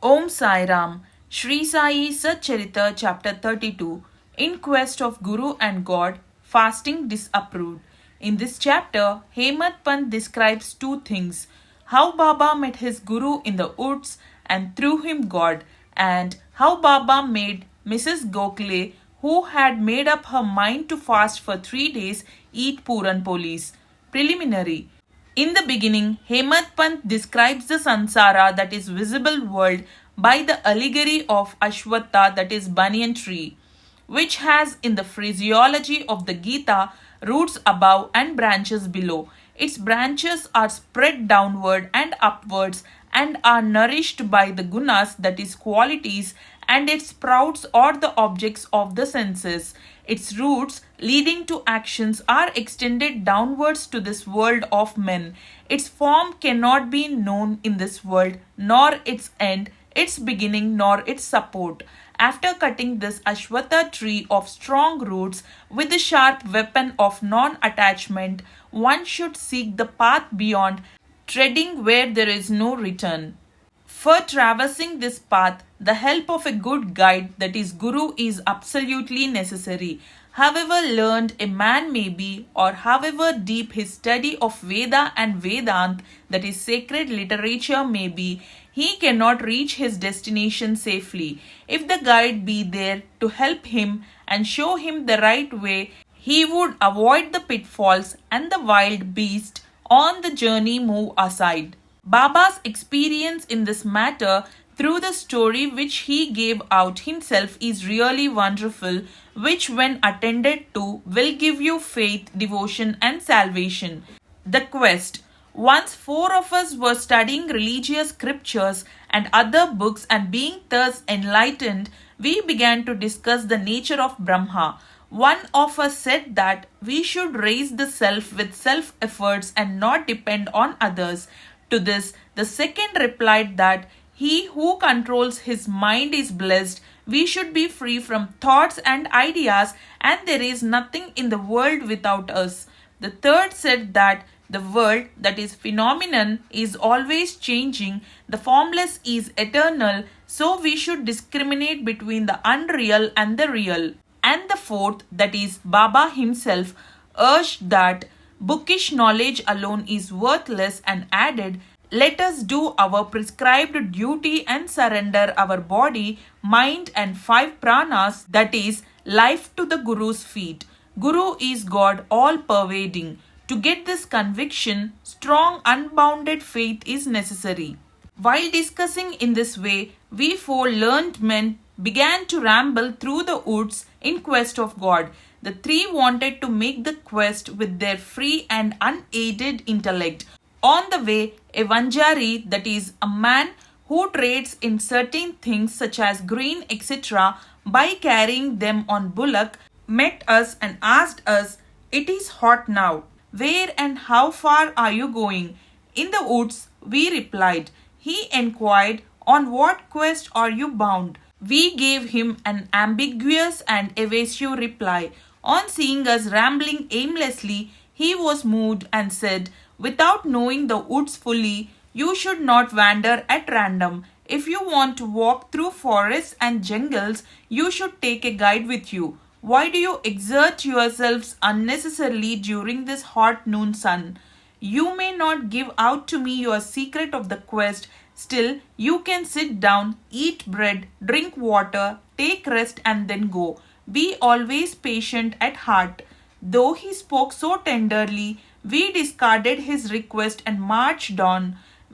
Om Sai Ram, Shri Sai Satcharita, Chapter 32, In Quest of Guru and God, Fasting Disapproved. In this chapter, Hemant Pant describes two things: how Baba met his Guru in the woods and through him God, and how Baba made Mrs. Gokhale, who had made up her mind to fast for 3 days, eat Puran Polis. Preliminary. In the beginning, Hemant Pant describes the sansara, that is visible world, by the allegory of Ashwatha, that is banyan tree, which has in the phraseology of the Gita roots above and branches below. Its branches are spread downward and upwards and are nourished by the gunas, that is qualities, and its sprouts are the objects of the senses. Its roots, leading to actions, are extended downwards to this world of men. Its form cannot be known in this world, nor its end, its beginning, nor its support. After cutting this Ashwatha tree of strong roots with the sharp weapon of non-attachment, one should seek the path beyond, treading where there is no return. For traversing this path, the help of a good guide, that is Guru, is absolutely necessary. However learned a man may be, or however deep his study of Veda and Vedant, that is sacred literature, may be, he cannot reach his destination safely. If the guide be there to help him and show him the right way, he would avoid the pitfalls, and the wild beast on the journey move aside. Baba's experience in this matter through the story which he gave out himself is really wonderful, which when attended to will give you faith, devotion and salvation. The quest. Once 4 of us were studying religious scriptures and other books, and being thus enlightened, we began to discuss the nature of Brahma. One of us said that we should raise the self with self efforts and not depend on others. To this, the second replied that he who controls his mind is blessed. We should be free from thoughts and ideas, and there is nothing in the world without us. The third said that the world, that is phenomenon, is always changing. The formless is eternal, so we should discriminate between the unreal and the real. And the fourth, that is Baba himself, urged that bookish knowledge alone is worthless, and added, let us do our prescribed duty and surrender our body, mind and 5 pranas, that is life, to the Guru's feet. Guru is God all pervading. To get this conviction, strong unbounded faith is necessary. While discussing in this way, we 4 learned men began to ramble through the woods in quest of God. The 3 wanted to make the quest with their free and unaided intellect. On the way, a Vanjari, that is a man who trades in certain things such as grain, etc., by carrying them on bullock, met us and asked us, "It is hot now. Where and how far are you going?" "In the woods," we replied. He inquired, "On what quest are you bound?" We gave him an ambiguous and evasive reply. On seeing us rambling aimlessly, he was moved and said, "Without knowing the woods fully, you should not wander at random. If you want to walk through forests and jungles, you should take a guide with you. Why do you exert yourselves unnecessarily during this hot noon sun? You may not give out to me your secret of the quest. Still, you can sit down, eat bread, drink water, take rest and then go. Be always patient at heart." Though he spoke so tenderly, we discarded his request and marched on.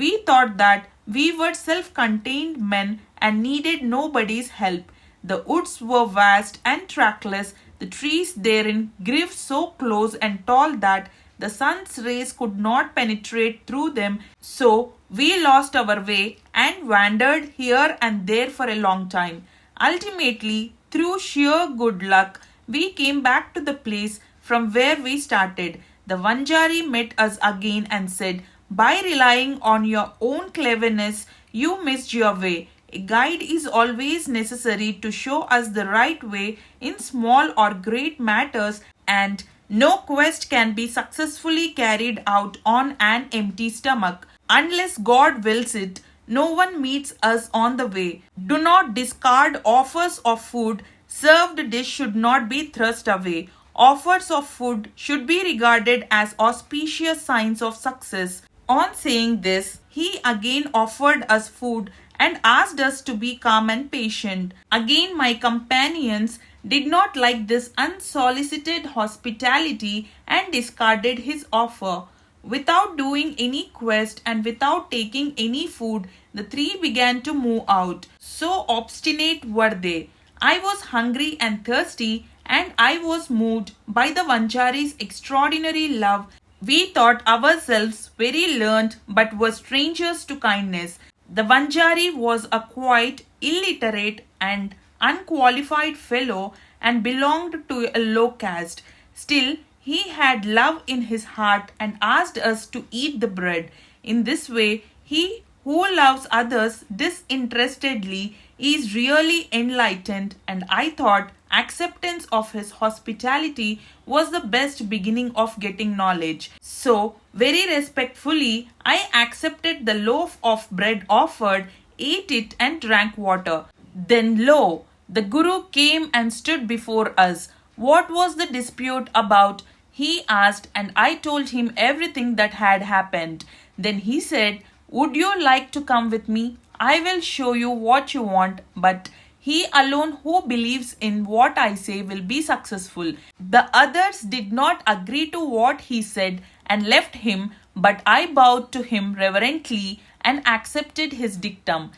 We thought that we were self-contained men and needed nobody's help. The woods were vast and trackless, the trees therein grew so close and tall that the sun's rays could not penetrate through them, so we lost our way and wandered here and there for a long time. Ultimately, through sheer good luck, we came back to the place from where we started. The Vanjari met us again and said, "By relying on your own cleverness, you missed your way. A guide is always necessary to show us the right way in small or great matters, and no quest can be successfully carried out on an empty stomach. Unless God wills it, No one meets us on the way. Do not discard offers of food. Served dish should not be thrust away. Offers of food should be regarded as auspicious signs of success. On saying this, he again offered us food and asked us to be calm and patient. Again, my companions did not like this unsolicited hospitality and discarded his offer. Without doing any quest and without taking any food, the three began to move out. So obstinate were they. I was hungry and thirsty, and I was moved by the Vanchari's extraordinary love. We thought ourselves very learned but were strangers to kindness. The Vanchari was a quite illiterate and unqualified fellow and belonged to a low caste. Still, he had love in his heart and asked us to eat the bread. In this way, he who loves others disinterestedly is really enlightened, and I thought acceptance of his hospitality was the best beginning of getting knowledge. So, very respectfully, I accepted the loaf of bread offered, ate it, and drank water. Then, lo, the Guru came and stood before us. What was the dispute about? He asked, and I told him everything that had happened. Then he said, "Would you like to come with me? I will show you what you want, but he alone who believes in what I say will be successful." The others did not agree to what he said and left him, but I bowed to him reverently and accepted his dictum.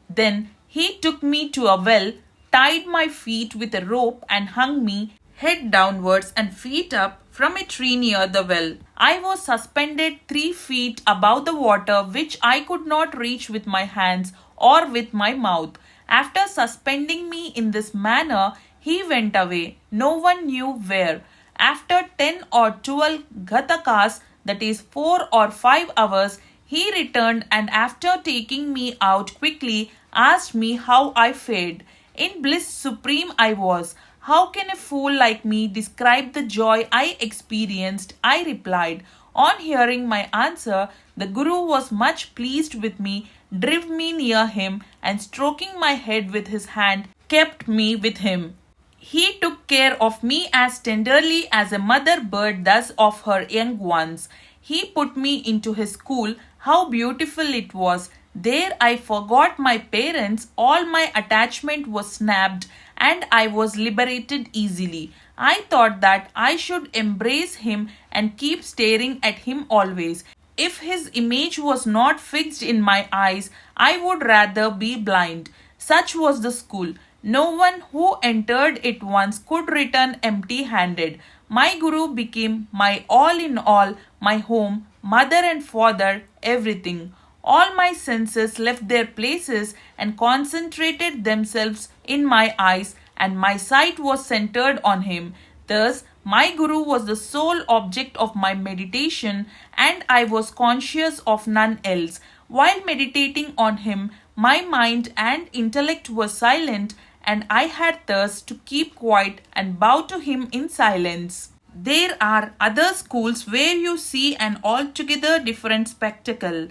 Then he took me to a well, tied my feet with a rope, and hung me, head downwards and feet up, from a tree near the well. I was suspended 3 feet above the water, which I could not reach with my hands or with my mouth. After suspending me in this manner, he went away, no one knew where. After 10 or 12 ghatakas, that is 4 or 5 hours, he returned and after taking me out quickly, asked me how I fared. In bliss supreme I was. How can a fool like me describe the joy I experienced? I replied. On hearing my answer, the Guru was much pleased with me, drew me near him, and stroking my head with his hand, kept me with him. He took care of me as tenderly as a mother bird does of her young ones. He put me into his school. How beautiful it was! There I forgot my parents, all my attachment was snapped, and I was liberated easily. I thought that I should embrace him and keep staring at him always. If his image was not fixed in my eyes, I would rather be blind. Such was the school. No one who entered it once could return empty-handed. My Guru became my all in all, my home, mother and father, everything. All my senses left their places and concentrated themselves in my eyes, and my sight was centered on him. Thus, my Guru was the sole object of my meditation, and I was conscious of none else. While meditating on him, my mind and intellect were silent, and I had thirst to keep quiet and bow to him in silence. There are other schools where you see an altogether different spectacle.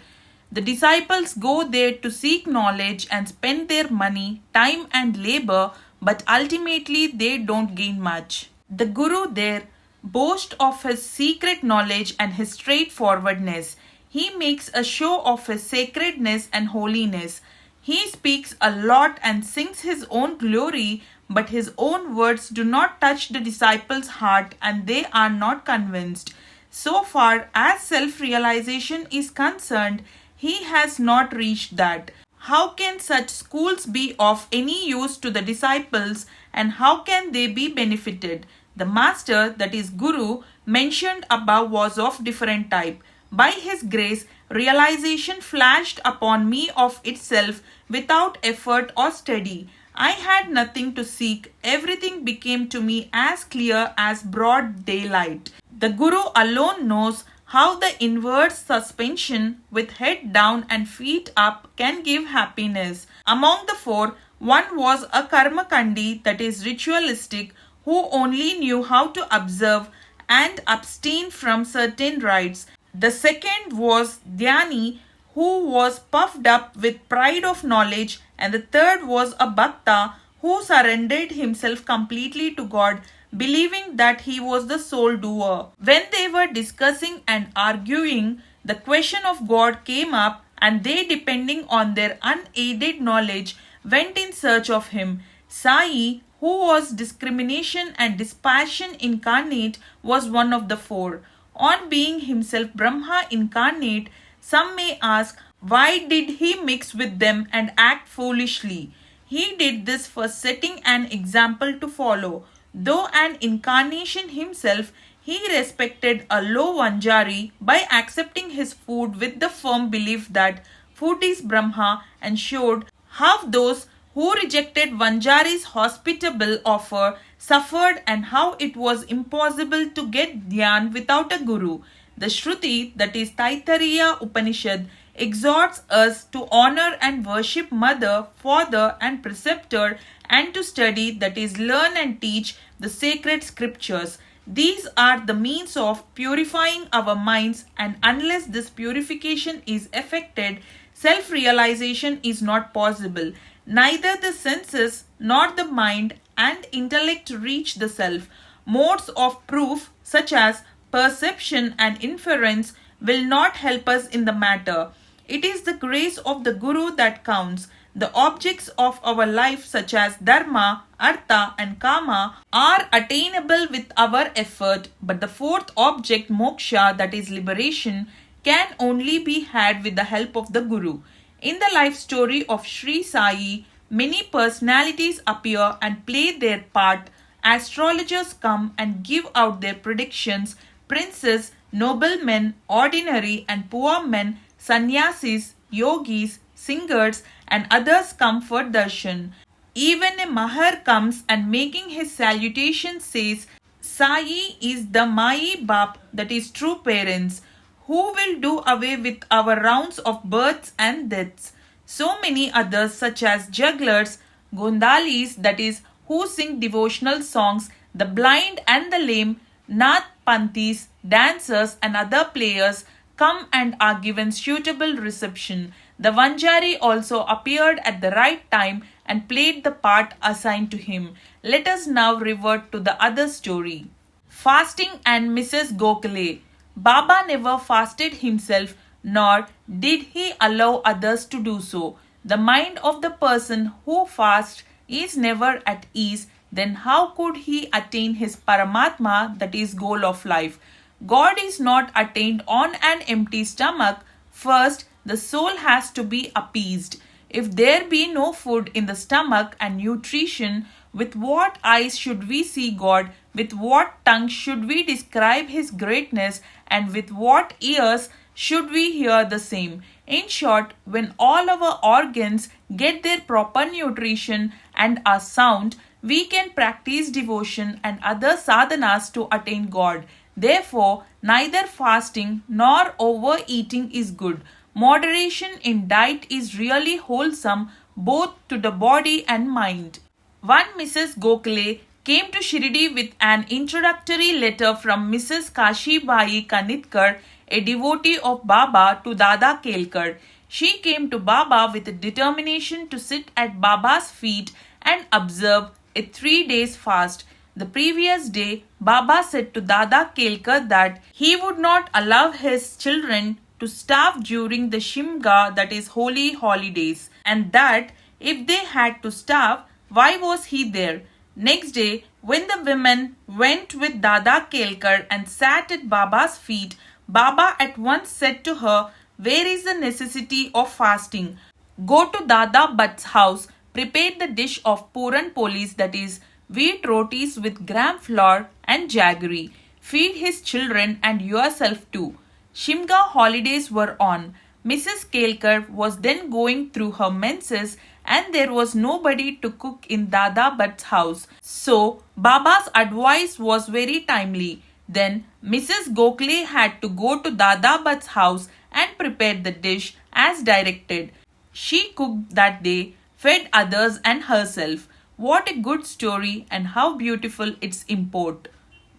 The disciples go there to seek knowledge and spend their money, time and labor, but ultimately they don't gain much. The Guru there boasts of his secret knowledge and his straightforwardness. He makes a show of his sacredness and holiness. He speaks a lot and sings his own glory, but his own words do not touch the disciples' heart and they are not convinced. So far as self-realization is concerned, he has not reached that. How can such schools be of any use to the disciples, and how can they be benefited? The master, that is Guru, mentioned above was of different type. By his grace, realization flashed upon me of itself without effort or study. I had nothing to seek. Everything became to me as clear as broad daylight. The Guru alone knows how the inward suspension with head down and feet up can give happiness. Among the 4, one was a karmakandi, that is ritualistic, who only knew how to observe and abstain from certain rites. The second was dhyani, who was puffed up with pride of knowledge, and the third was a Bhakta who surrendered himself completely to God, believing that he was the sole doer. When they were discussing and arguing, the question of God came up, and they, depending on their unaided knowledge, went in search of him. Sai, who was discrimination and dispassion incarnate, was one of the four. On being himself Brahma incarnate, some may ask, why did he mix with them and act foolishly? He did this for setting an example to follow. Though an incarnation himself, he respected a low Vanjari by accepting his food with the firm belief that food is Brahma, and showed how those who rejected Vanjari's hospitable offer suffered and how it was impossible to get dhyan without a guru. The Shruti, that is Taittiriya Upanishad, exhorts us to honor and worship mother, father and preceptor, and to study, that is learn and teach, the sacred scriptures. These are the means of purifying our minds, and unless this purification is effected, self-realization is not possible. Neither the senses nor the mind and intellect reach the self. Modes of proof such as perception and inference will not help us in the matter. It is the grace of the Guru that counts. The objects of our life such as dharma, artha and kama are attainable with our effort, but the fourth object, moksha, that is liberation, can only be had with the help of the Guru. In the life story of Shri Sai, many personalities appear and play their part. Astrologers come and give out their predictions. Princes, noblemen, ordinary and poor men, sannyasis, yogis, singers and others come for darshan. Even a mahar comes and making his salutation says, Sai is the Mai Bap, that is true parents, who will do away with our rounds of births and deaths. So many others such as jugglers, gondalis, that is who sing devotional songs, the blind and the lame, nath panthis, dancers and other players come and are given suitable reception. The Vanjari also appeared at the right time and played the part assigned to him. Let us now revert to the other story. Fasting and Mrs. Gokhale. Baba never fasted himself, nor did he allow others to do so. The mind of the person who fasts is never at ease. Then how could he attain his Paramatma, that is goal of life? God is not attained on an empty stomach. First, the soul has to be appeased. If there be no food in the stomach and nutrition, with what eyes should we see God? With what tongue should we describe His greatness? And with what ears should we hear the same? In short, when all our organs get their proper nutrition and are sound, we can practice devotion and other sadhanas to attain God. Therefore, neither fasting nor overeating is good. Moderation in diet is really wholesome both to the body and mind. One Mrs. Gokhale came to Shirdi with an introductory letter from Mrs. Kashibai Kanitkar, a devotee of Baba, to Dada Kelkar. She came to Baba with a determination to sit at Baba's feet and observe a 3 days fast. The previous day, Baba said to Dada Kelkar that he would not allow his children to starve during the Shimga, that is holy holidays, and that if they had to starve, why was he there? Next day, when the women went with Dada Kelkar and sat at Baba's feet, Baba at once said to her, where is the necessity of fasting? Go to Dada Bhatt's house, prepare the dish of Puran Polis, that is wheat rotis with gram flour and jaggery. Feed his children and yourself too. Shimga holidays were on. Mrs. Kelkar was then going through her menses and there was nobody to cook in Dada Bhatt's house. So, Baba's advice was very timely. Then, Mrs. Gokhale had to go to Dada Bhatt's house and prepare the dish as directed. She cooked that day, fed others and herself. What a good story and how beautiful its import.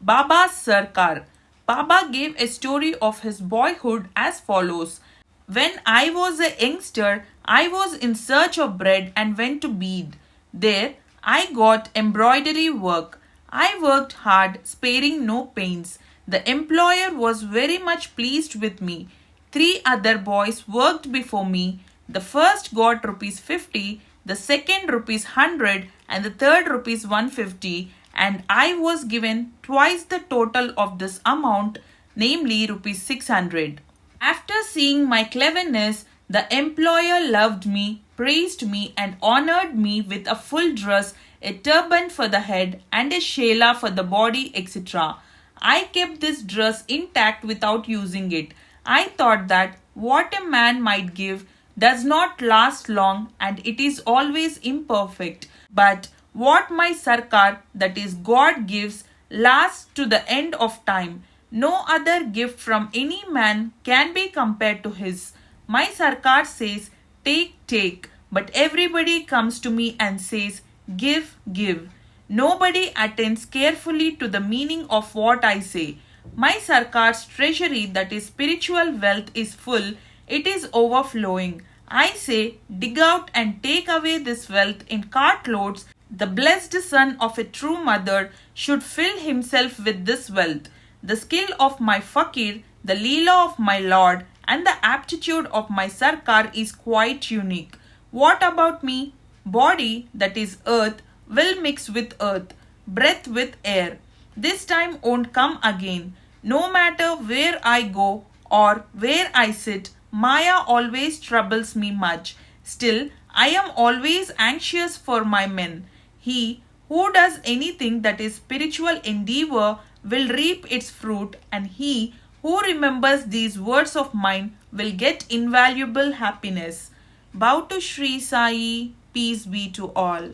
Baba's Sarkar. Baba gave a story of his boyhood as follows. When I was a youngster, I was in search of bread and went to Bede. There, I got embroidery work. I worked hard, sparing no pains. The employer was very much pleased with me. Three other boys worked before me. The first got rupees 50, the second rupees 100, and the third rupees 150, and I was given twice the total of this amount, namely rupees 600. After seeing my cleverness, the employer loved me, praised me, and honored me with a full dress, a turban for the head, and a shela for the body, etc. I kept this dress intact without using it. I thought that what a man might give does not last long and it is always imperfect. But what my Sarkar, that is God, gives lasts to the end of time. No other gift from any man can be compared to his. My Sarkar says, take, take, but everybody comes to me and says, give, give. Nobody attends carefully to the meaning of what I say. My Sarkar's treasury, that is spiritual wealth, is full, it is overflowing. I say, dig out and take away this wealth in cartloads. The blessed son of a true mother should fill himself with this wealth. The skill of my fakir, the leela of my lord, and the aptitude of my Sarkar is quite unique. What about me? Body, that is earth, will mix with earth, breath with air. This time won't come again. No matter where I go or where I sit, Maya always troubles me much. Still, I am always anxious for my men. He who does anything that is spiritual endeavor will reap its fruit, and he who remembers these words of mine will get invaluable happiness. Bow to Shri Sai, peace be to all.